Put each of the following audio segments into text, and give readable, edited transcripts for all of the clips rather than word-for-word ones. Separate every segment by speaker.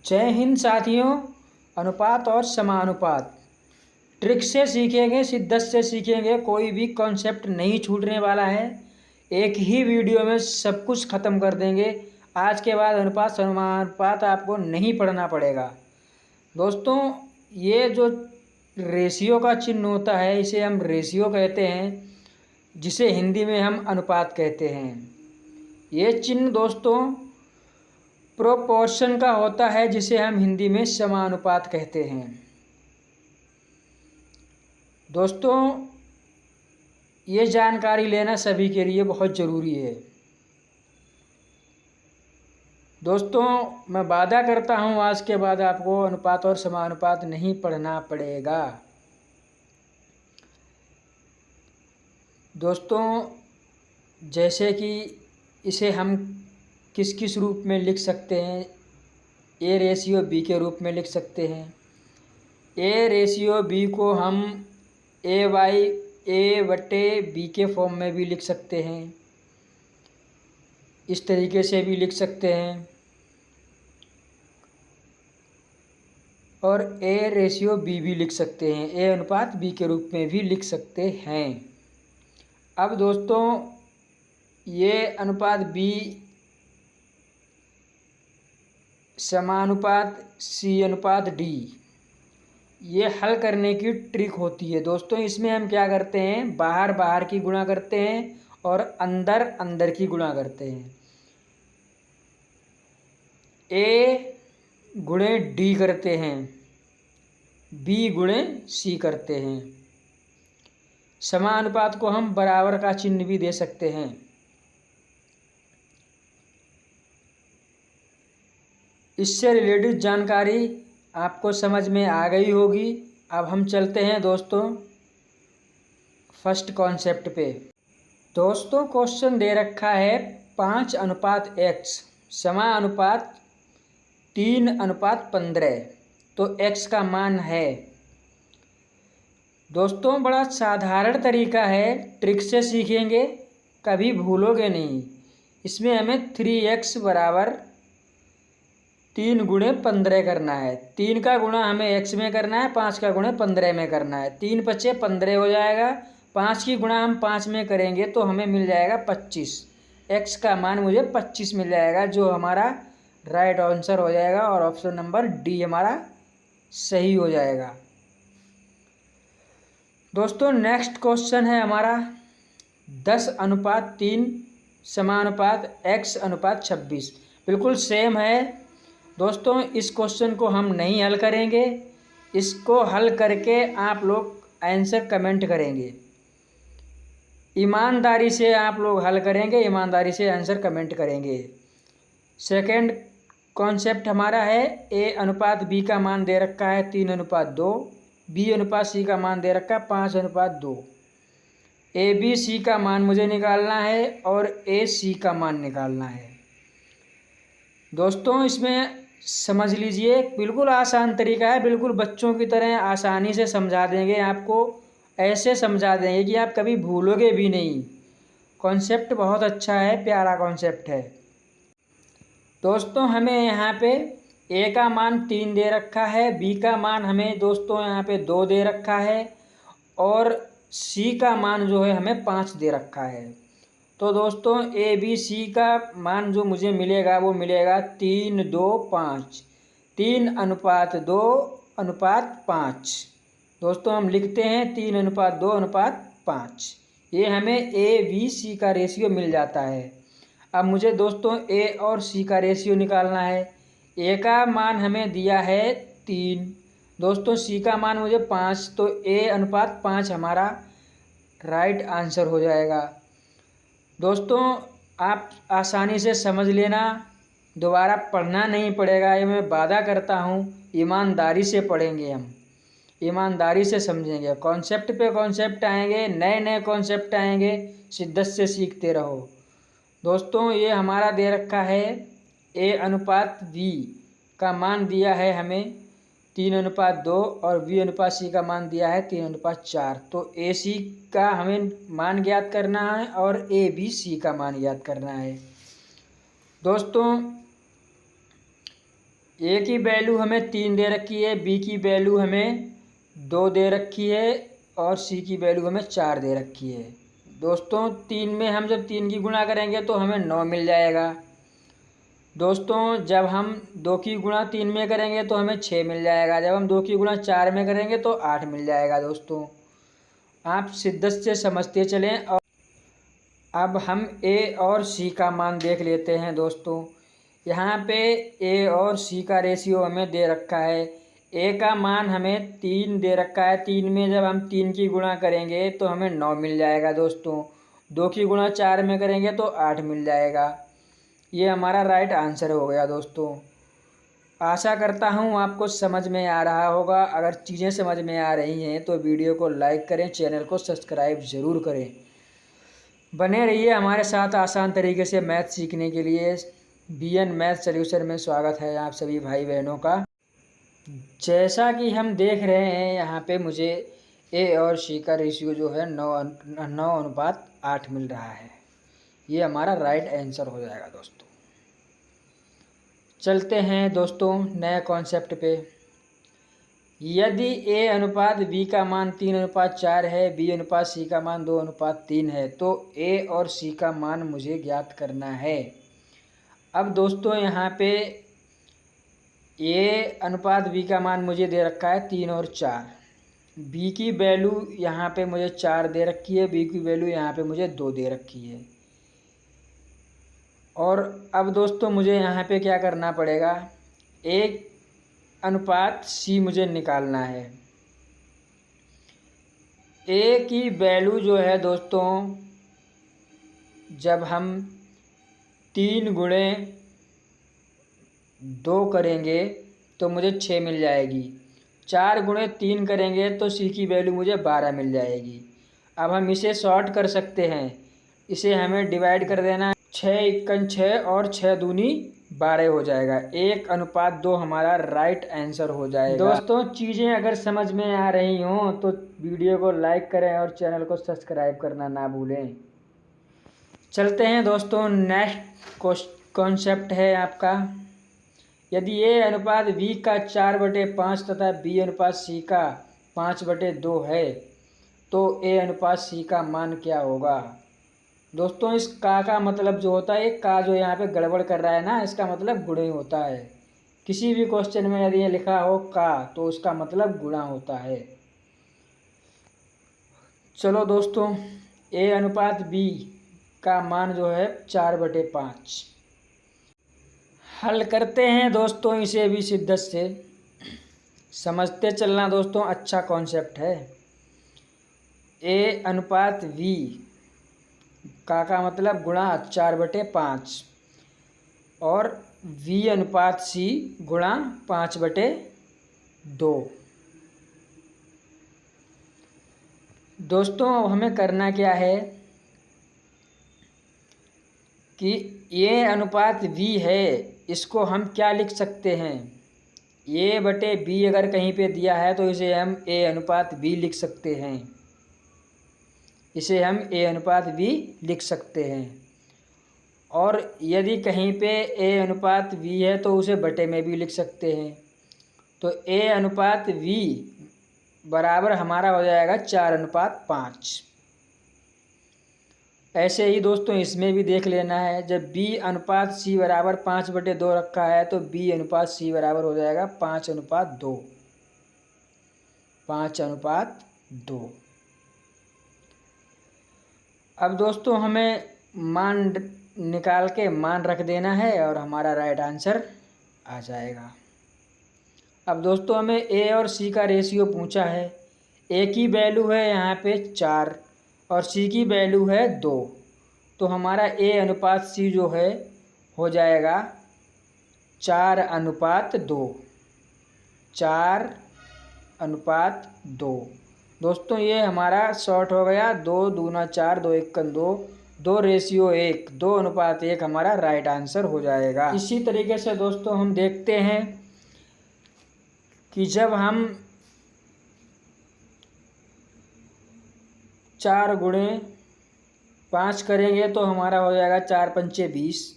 Speaker 1: जय हिंद साथियों। अनुपात और समानुपात ट्रिक से सीखेंगे, शिद्दत से सीखेंगे, कोई भी कॉन्सेप्ट नहीं छूटने वाला है। एक ही वीडियो में सब कुछ ख़त्म कर देंगे। आज के बाद अनुपात समानुपात आपको नहीं पढ़ना पड़ेगा। दोस्तों, ये जो रेशियो का चिन्ह होता है इसे हम रेशियो कहते हैं, जिसे हिंदी में हम अनुपात कहते हैं। ये चिन्ह दोस्तों प्रोपोर्शन का होता है, जिसे हम हिंदी में समानुपात कहते हैं। दोस्तों, ये जानकारी लेना सभी के लिए बहुत ज़रूरी है। दोस्तों, मैं वादा करता हूँ आज के बाद आपको अनुपात और समानुपात नहीं पढ़ना पड़ेगा। दोस्तों, जैसे कि इसे हम किस किस रूप में लिख सकते हैं, ए रेशियो बी के रूप में लिख सकते हैं। ए रेशियो बी को हम ए बाई ए बटे बी के फॉर्म में भी लिख सकते हैं, इस तरीके से भी लिख सकते हैं, और ए रेशियो बी भी लिख सकते हैं, ए अनुपात बी के रूप में भी लिख सकते हैं। अब दोस्तों, ये अनुपात बी समानुपात सी अनुपात डी, ये हल करने की ट्रिक होती है। दोस्तों, इसमें हम क्या करते हैं, बाहर बाहर की गुणा करते हैं और अंदर अंदर की गुणा करते हैं। ए गुणे डी करते हैं, बी गुणे सी करते हैं। समानुपात को हम बराबर का चिन्ह भी दे सकते हैं। इससे रिलेटेड जानकारी आपको समझ में आ गई होगी। अब हम चलते हैं दोस्तों फर्स्ट कॉन्सेप्ट पे। दोस्तों, क्वेश्चन दे रखा है 5:x समानुपात 3:15, तो x का मान है। दोस्तों, बड़ा साधारण तरीका है, ट्रिक से सीखेंगे, कभी भूलोगे नहीं। इसमें हमें 3x बराबर 3 गुणे 15 करना है। 3 का गुणा हमें x में करना है, 5 का गुणा 15 में करना है। 3 पचे 15 हो जाएगा, 5 की गुणा हम 5 में करेंगे तो हमें मिल जाएगा 25। x का मान मुझे 25 मिल जाएगा, जो हमारा राइट आंसर हो जाएगा, और ऑप्शन नंबर डी हमारा सही हो जाएगा। दोस्तों, नेक्स्ट क्वेश्चन है हमारा 10:3 समानुपात x:26, बिल्कुल सेम है। दोस्तों, इस क्वेश्चन को हम नहीं हल करेंगे, इसको हल करके आप लोग आंसर कमेंट करेंगे। ईमानदारी से आप लोग हल करेंगे, ईमानदारी से आंसर कमेंट करेंगे। सेकंड कॉन्सेप्ट हमारा है ए अनुपात बी का मान दे रखा है 3:2, बी अनुपात सी का मान दे रखा है 5:2। ए बी सी का मान मुझे निकालना है और ए सी का मान निकालना है। दोस्तों, इसमें समझ लीजिए, बिल्कुल आसान तरीका है, बिल्कुल बच्चों की तरह आसानी से समझा देंगे आपको। ऐसे समझा देंगे कि आप कभी भूलोगे भी नहीं। कॉन्सेप्ट बहुत अच्छा है, प्यारा कॉन्सेप्ट है। दोस्तों, हमें यहाँ पे ए का मान 3 दे रखा है, बी का मान हमें दोस्तों यहाँ पे 2 दे रखा है, और सी का मान जो है हमें 5 दे रखा है। तो दोस्तों, ए बी सी का मान जो मुझे मिलेगा वो मिलेगा 3, 2, 5, 3:2:5। दोस्तों, हम लिखते हैं 3:2:5। ये हमें ए बी सी का रेशियो मिल जाता है। अब मुझे दोस्तों ए और सी का रेशियो निकालना है। ए का मान हमें दिया है 3, दोस्तों सी का मान मुझे 5, तो A:5 हमारा राइट आंसर हो जाएगा। दोस्तों, आप आसानी से समझ लेना, दोबारा पढ़ना नहीं पड़ेगा, ये मैं वादा करता हूँ। ईमानदारी से पढ़ेंगे हम, ईमानदारी से समझेंगे, कॉन्सेप्ट पे कॉन्सेप्ट आएंगे, नए नए कॉन्सेप्ट आएंगे, शिद्दत से सीखते रहो। दोस्तों, ये हमारा दे रखा है ए अनुपात बी का मान दिया है हमें 3:2 और बी अनुपात सी का मान दिया है 3:4। तो ए सी का हमें मान ज्ञात करना है और ए बी सी का मान ज्ञात करना है। दोस्तों, ए की वैल्यू हमें 3 दे रखी है, बी की वैल्यू हमें 2 दे रखी है और सी की वैल्यू हमें 4 दे रखी है। दोस्तों 3 में हम जब 3 की गुणा करेंगे तो हमें 9 मिल जाएगा। दोस्तों जब हम 2 की गुणा 3 में करेंगे तो हमें 6 मिल जाएगा। जब हम 2 की गुणा 4 में करेंगे तो 8 मिल जाएगा। दोस्तों आप शिद्दत से समझते चलें। और अब हम ए और सी का मान देख लेते हैं। दोस्तों यहाँ पे ए और सी का रेशियो हमें दे रखा है। ए का मान हमें 3 दे रखा है। 3 में जब हम 3 की गुणा करेंगे तो हमें 9 मिल जाएगा। दोस्तों 2 की गुणा 4 में करेंगे तो 8 मिल जाएगा। ये हमारा राइट आंसर हो गया। दोस्तों आशा करता हूँ आपको समझ में आ रहा होगा। अगर चीज़ें समझ में आ रही हैं तो वीडियो को लाइक करें, चैनल को सब्सक्राइब ज़रूर करें। बने रहिए हमारे साथ आसान तरीके से मैथ सीखने के लिए। BN मैथ सॉल्यूशन में स्वागत है आप सभी भाई बहनों का। जैसा कि हम देख रहे हैं यहाँ पे मुझे ए और सी का रेशियो जो है 9:8 मिल रहा है। ये हमारा राइट आंसर हो जाएगा। दोस्तों चलते हैं दोस्तों नए कॉन्सेप्ट पे। यदि ए अनुपात बी का मान 3:4 है, बी अनुपात सी का मान 2:3 है, तो ए और सी का मान मुझे ज्ञात करना है। अब दोस्तों यहाँ पे ए अनुपात बी का मान मुझे दे रखा है 3 और 4। बी की वैल्यू यहाँ पे मुझे 4 दे रखी है, बी की वैल्यू यहाँ पे मुझे 2 दे रखी है। और अब दोस्तों मुझे यहाँ पे क्या करना पड़ेगा, एक अनुपात सी मुझे निकालना है। ए की वैल्यू जो है दोस्तों जब हम 3 गुणे 2 करेंगे तो मुझे 6 मिल जाएगी। 4 गुणे 3 करेंगे तो सी की वैल्यू मुझे 12 मिल जाएगी। अब हम इसे शॉर्ट कर सकते हैं। इसे हमें डिवाइड कर देना है। 6 × 6 और 6 दूनी 12 हो जाएगा। 1:2 हमारा राइट आंसर हो जाएगा। दोस्तों चीज़ें अगर समझ में आ रही हों तो वीडियो को लाइक करें और चैनल को सब्सक्राइब करना ना भूलें। चलते हैं दोस्तों नेक्स्ट कॉन्सेप्ट है आपका। यदि ए अनुपात बी का 4/5 तथा बी अनुपात सी का 5/2 है तो ए अनुपात सी का मान क्या होगा। दोस्तों इस का मतलब जो होता है, का जो यहाँ पे गड़बड़ कर रहा है ना, इसका मतलब गुणा ही होता है। किसी भी क्वेश्चन में यदि ये लिखा हो का तो उसका मतलब गुणा होता है। चलो दोस्तों ए अनुपात बी का मान जो है 4/5 हल करते हैं। दोस्तों इसे भी शिद्दत से समझते चलना। दोस्तों अच्छा कॉन्सेप्ट है। ए अनुपात वी का मतलब गुणा 4/5 और वी अनुपात सी गुणा 5/2। दोस्तों हमें करना क्या है कि ए अनुपात बी है, इसको हम क्या लिख सकते हैं, A/B अगर कहीं पे दिया है तो इसे हम ए अनुपात बी लिख सकते हैं। इसे हम ए अनुपात बी लिख सकते हैं। और यदि कहीं पे ए अनुपात बी है तो उसे बटे में भी लिख सकते हैं। तो ए अनुपात बी बराबर हमारा हो जाएगा 4:5। ऐसे ही दोस्तों इसमें भी देख लेना है। जब बी अनुपात सी बराबर 5/2 रखा है तो बी अनुपात सी बराबर हो जाएगा 5:2। 5:2। अब दोस्तों हमें मान निकाल के मान रख देना है और हमारा राइट आंसर आ जाएगा। अब दोस्तों हमें ए और सी का रेशियो पूछा है। ए की वैल्यू है यहाँ पे 4 और सी की वैल्यू है 2। तो हमारा ए अनुपात सी जो है हो जाएगा 4:2। 4:2। दोस्तों ये हमारा शॉर्ट हो गया। 2 दूना 4, 2 1 2, 2:1, 2:1 हमारा राइट आंसर हो जाएगा। इसी तरीके से दोस्तों हम देखते हैं कि जब हम 4 × 5 करेंगे तो हमारा हो जाएगा 4×5 = 20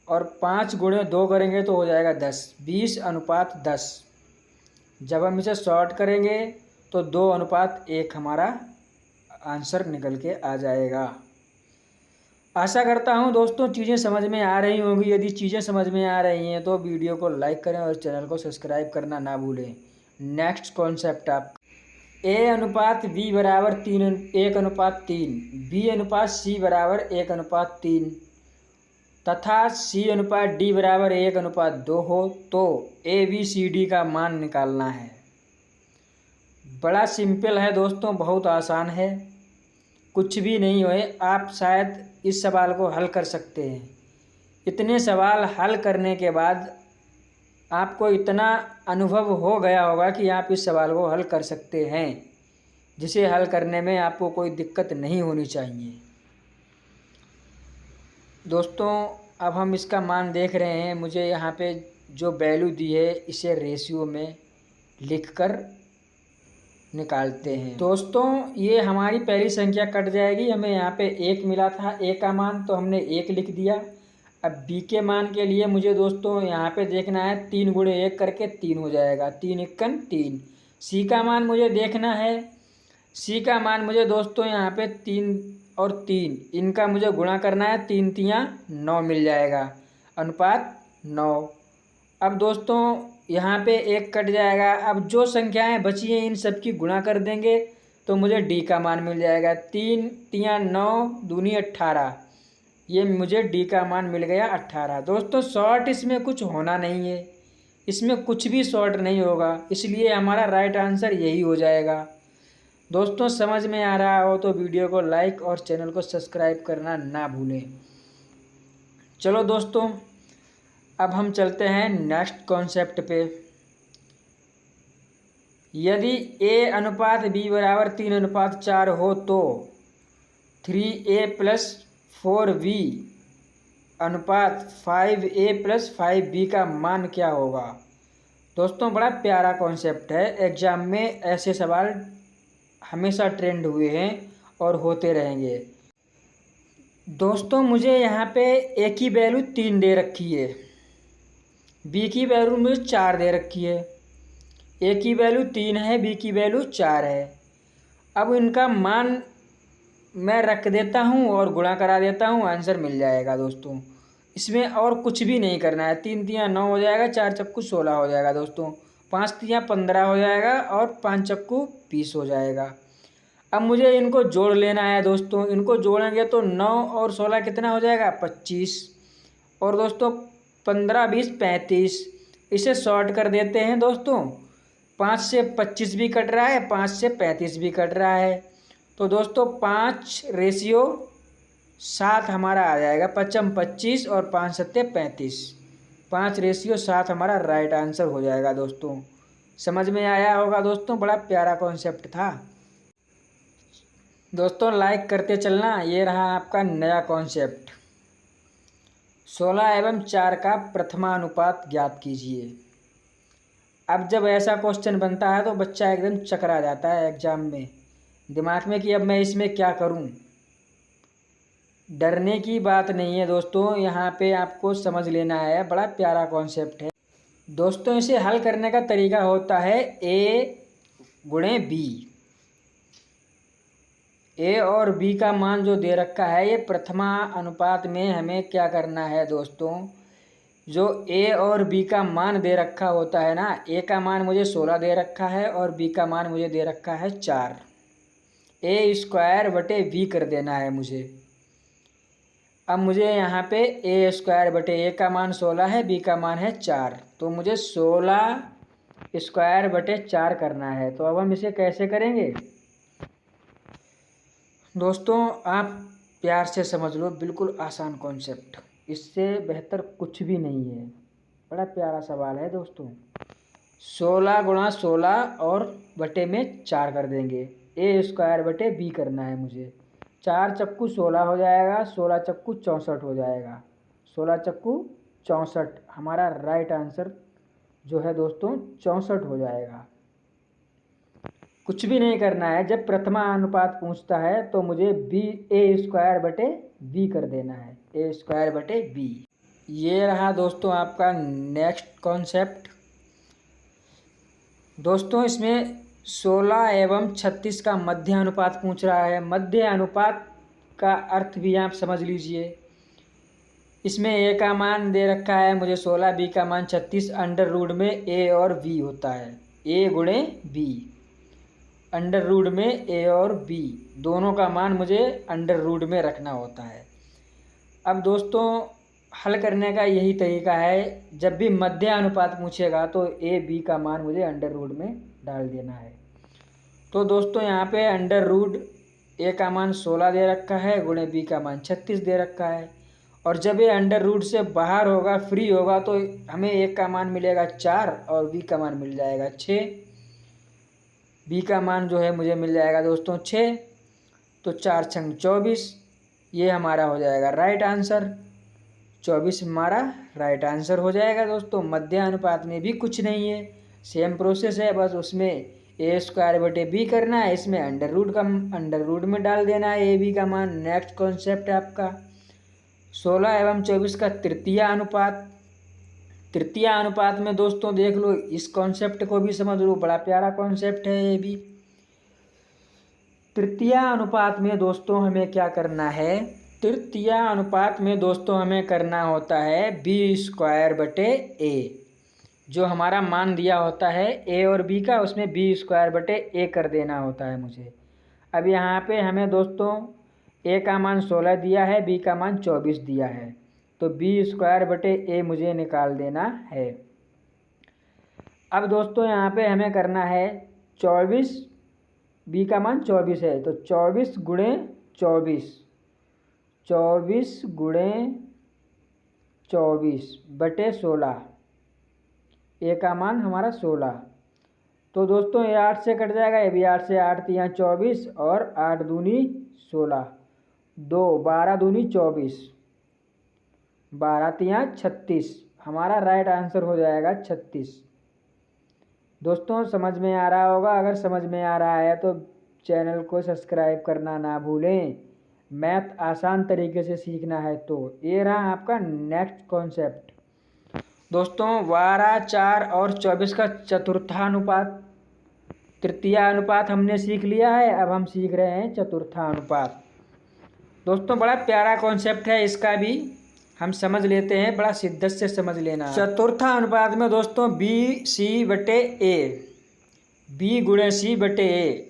Speaker 1: और 5 गुणे 2 करेंगे तो हो जाएगा 10, 20:10। जब हम इसे शॉर्ट करेंगे तो 2:1 हमारा आंसर निकल के आ जाएगा। आशा करता हूँ दोस्तों चीज़ें समझ में आ रही होंगी। यदि चीज़ें समझ में आ रही हैं तो वीडियो को लाइक करें और चैनल को सब्सक्राइब करना ना भूलें। नेक्स्ट कॉन्सेप्ट आप A/B बराबर 1:3, B/C बराबर 1:3 तथा C/D बराबर 1:2 हो तो ABCD का मान निकालना है। बड़ा सिंपल है दोस्तों, बहुत आसान है, कुछ भी नहीं होए आप शायद इस सवाल को हल कर सकते हैं। इतने सवाल हल करने के बाद आपको इतना अनुभव हो गया होगा कि आप इस सवाल को हल कर सकते हैं, जिसे हल करने में आपको कोई दिक्कत नहीं होनी चाहिए। दोस्तों अब हम इसका मान देख रहे हैं। मुझे यहाँ पे जो वैल्यू दी है इसे रेशियो में लिखकर निकालते हैं। दोस्तों ये हमारी पहली संख्या कट जाएगी। हमें यहाँ पे 1 मिला था, A का मान, तो हमने 1 लिख दिया। अब B के मान के लिए मुझे दोस्तों यहाँ पे देखना है 3 गुणे 1 करके 3 हो जाएगा, 3×1 3। C का मान मुझे देखना है। C का मान मुझे दोस्तों यहाँ पे 3 और 3 इनका मुझे गुणा करना है, 3×3 9 मिल जाएगा, अनुपात 9। अब दोस्तों यहाँ पे 1 कट जाएगा। अब जो संख्याएं बची हैं इन सब की गुणा कर देंगे तो मुझे D का मान मिल जाएगा, 3×3 9 दूनी 18। ये मुझे D का मान मिल गया 18। दोस्तों शॉर्ट इसमें कुछ होना नहीं है, इसमें कुछ भी शॉर्ट नहीं होगा, इसलिए हमारा राइट आंसर यही हो जाएगा। दोस्तों समझ में आ रहा हो तो वीडियो को लाइक और चैनल को सब्सक्राइब करना ना भूलें। चलो दोस्तों अब हम चलते हैं नेक्स्ट कॉन्सेप्ट पे। यदि A/B बराबर 3:4 हो तो 3A + 4B अनुपात 5A + 5B का मान क्या होगा। दोस्तों बड़ा प्यारा कॉन्सेप्ट है, एग्जाम में ऐसे सवाल हमेशा ट्रेंड हुए हैं और होते रहेंगे। दोस्तों मुझे यहाँ पे A की वैल्यू 3 दे रखी है, B की वैल्यू मुझे 4 दे रखी है। A की वैल्यू 3 है, B की वैल्यू 4 है। अब इनका मान मैं रख देता हूँ और गुणा करा देता हूँ, आंसर मिल जाएगा दोस्तों। इसमें और कुछ भी नहीं करना है। 3×3 9 हो जाएगा, 4×4 16 हो जाएगा दोस्तों, 5×3 15 हो जाएगा और 5×4 20 हो जाएगा। अब मुझे इनको जोड़ लेना है दोस्तों। इनको जोड़ेंगे तो 9 और 16 कितना हो जाएगा, 25। और दोस्तों 15 20 35। इसे शॉर्ट कर देते हैं दोस्तों, 5 से 25 भी कट रहा है, 5 से 35 भी कट रहा है। तो दोस्तों 5:7 हमारा आ जाएगा, 5×5 25 और 5×7 35। 5:7 हमारा राइट आंसर हो जाएगा। दोस्तों समझ में आया होगा दोस्तों, बड़ा प्यारा कॉन्सेप्ट था। दोस्तों लाइक करते चलना। ये रहा आपका नया कॉन्सेप्ट, 16 एवं 4 का प्रथमानुपात ज्ञात कीजिए। अब जब ऐसा क्वेश्चन बनता है तो बच्चा एकदम चकरा जाता है एग्जाम में, दिमाग में कि अब मैं इसमें क्या करूं। डरने की बात नहीं है दोस्तों, यहाँ पे आपको समझ लेना है, बड़ा प्यारा कॉन्सेप्ट है। दोस्तों इसे हल करने का तरीका होता है A×B। A और B का मान जो दे रखा है, ये प्रथमा अनुपात में हमें क्या करना है दोस्तों, जो A और B का मान दे रखा होता है ना, A का मान मुझे 16 दे रखा है और B का मान मुझे दे रखा है 4। A² / B कर देना है मुझे। अब मुझे यहाँ पे A² / A का मान 16 है, B का मान है 4, तो मुझे 16² / 4 करना है। तो अब हम इसे कैसे करेंगे दोस्तों, आप प्यार से समझ लो, बिल्कुल आसान कॉन्सेप्ट, इससे बेहतर कुछ भी नहीं है। बड़ा प्यारा सवाल है दोस्तों। 16 × 16 और बटे में 4 कर देंगे, A² / B करना है मुझे। 4×4 16 हो जाएगा, 16×4 64 हो जाएगा, 16×4 64 हमारा राइट आंसर जो है दोस्तों 64 हो जाएगा। कुछ भी नहीं करना है, जब प्रथमा अनुपात पूछता है तो मुझे A² / B कर देना है, A² / B। ये रहा दोस्तों आपका नेक्स्ट कॉन्सेप्ट। दोस्तों इसमें 16 एवं 36 का मध्य अनुपात पूछ रहा है। मध्य अनुपात का अर्थ भी आप समझ लीजिए। इसमें ए का मान दे रखा है मुझे 16, बी का मान 36, अंडर रूट में ए और बी होता है, ए गुणे बी। अंडर रूट में ए और बी दोनों का मान मुझे अंडर रूट में रखना होता है। अब दोस्तों हल करने का यही तरीका है, जब भी मध्य अनुपात पूछेगा तो ए बी का मान मुझे अंडर रूट में डाल देना है। तो दोस्तों यहाँ पे अंडर रूट ए का मान 16 दे रखा है, गुणे बी का मान 36 दे रखा है। और जब ये अंडर रूट से बाहर होगा, फ्री होगा, तो हमें ए का मान मिलेगा 4 और बी का मान मिल जाएगा 6। बी का मान जो है मुझे मिल जाएगा दोस्तों 6, तो 4 छंग 24, ये हमारा हो जाएगा राइट आंसर। 24 हमारा राइट आंसर हो जाएगा दोस्तों। मध्य अनुपात में भी कुछ नहीं है, सेम प्रोसेस है, बस उसमें ए स्क्वायर बटे बी करना है, इसमें अंडर रूट में डाल देना है ए बी का मान। नेक्स्ट कॉन्सेप्ट है आपका 16 एवं 24 का तृतीय अनुपात। तृतीय अनुपात में दोस्तों देख लो, इस कॉन्सेप्ट को भी समझ लो, बड़ा प्यारा कॉन्सेप्ट है ये भी। तृतीय अनुपात में दोस्तों हमें क्या करना है, तृतीय अनुपात में दोस्तों हमें करना होता है बी स्क्वायर बटे ए। जो हमारा मान दिया होता है ए और बी का, उसमें बी स्क्वायर बटे ए कर देना होता है मुझे। अब यहाँ पे हमें दोस्तों ए का मान 16 दिया है, बी का मान 24 दिया है, तो बी स्क्वायर बटे ए मुझे निकाल देना है। अब दोस्तों यहाँ पे हमें करना है 24, बी का मान 24 है, तो 24 गुणे 24, 24 गुणे 24 बटे 16, ए का मान हमारा 16। तो दोस्तों ये 8 से कट जाएगा, ये भी 8 से, 8 तियाँ 24 और 8 दूनी 16, 2 12 दूनी 24, 12 तियाँ 36, हमारा राइट आंसर हो जाएगा 36। दोस्तों समझ में आ रहा होगा, अगर समझ में आ रहा है तो चैनल को सब्सक्राइब करना ना भूलें। मैथ आसान तरीके से सीखना है तो। ये रहा आपका नेक्स्ट कॉन्सेप्ट दोस्तों 12, 4 और 24 का चतुर्थानुपात। तृतीय अनुपात हमने सीख लिया है, अब हम सीख रहे हैं चतुर्थानुपात। दोस्तों बड़ा प्यारा कॉन्सेप्ट है, इसका भी हम समझ लेते हैं, बड़ा शिद्दत से समझ लेना। चतुर्था अनुपात में दोस्तों बी सी बटे ए, बी गुणे सी बटे ए,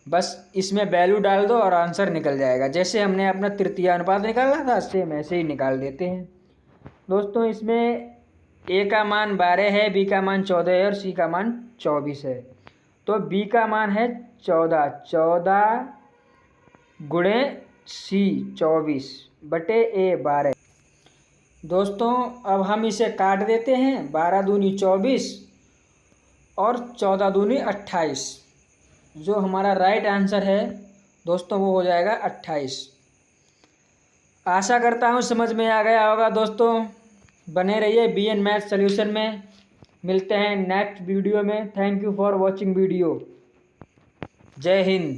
Speaker 1: बस इसमें वैल्यू डाल दो और आंसर निकल जाएगा। जैसे हमने अपना तृतीय अनुपात निकाला था, सेम ऐसे ही निकाल देते हैं। दोस्तों इसमें ए का मान 12 है, बी का मान 14 है और सी का मान 24 है, तो बी का मान है 14, 14 गुणे सी 24 बटे ए 12। दोस्तों अब हम इसे काट देते हैं, 12 दूनी 24 और 14 दूनी 28, जो हमारा राइट आंसर है दोस्तों वो हो जाएगा 28। आशा करता हूँ समझ में आ गया होगा दोस्तों। बने रहिए BN मैथ सॉल्यूशन में, मिलते हैं नेक्स्ट वीडियो में। Thank you for watching video. जय हिंद।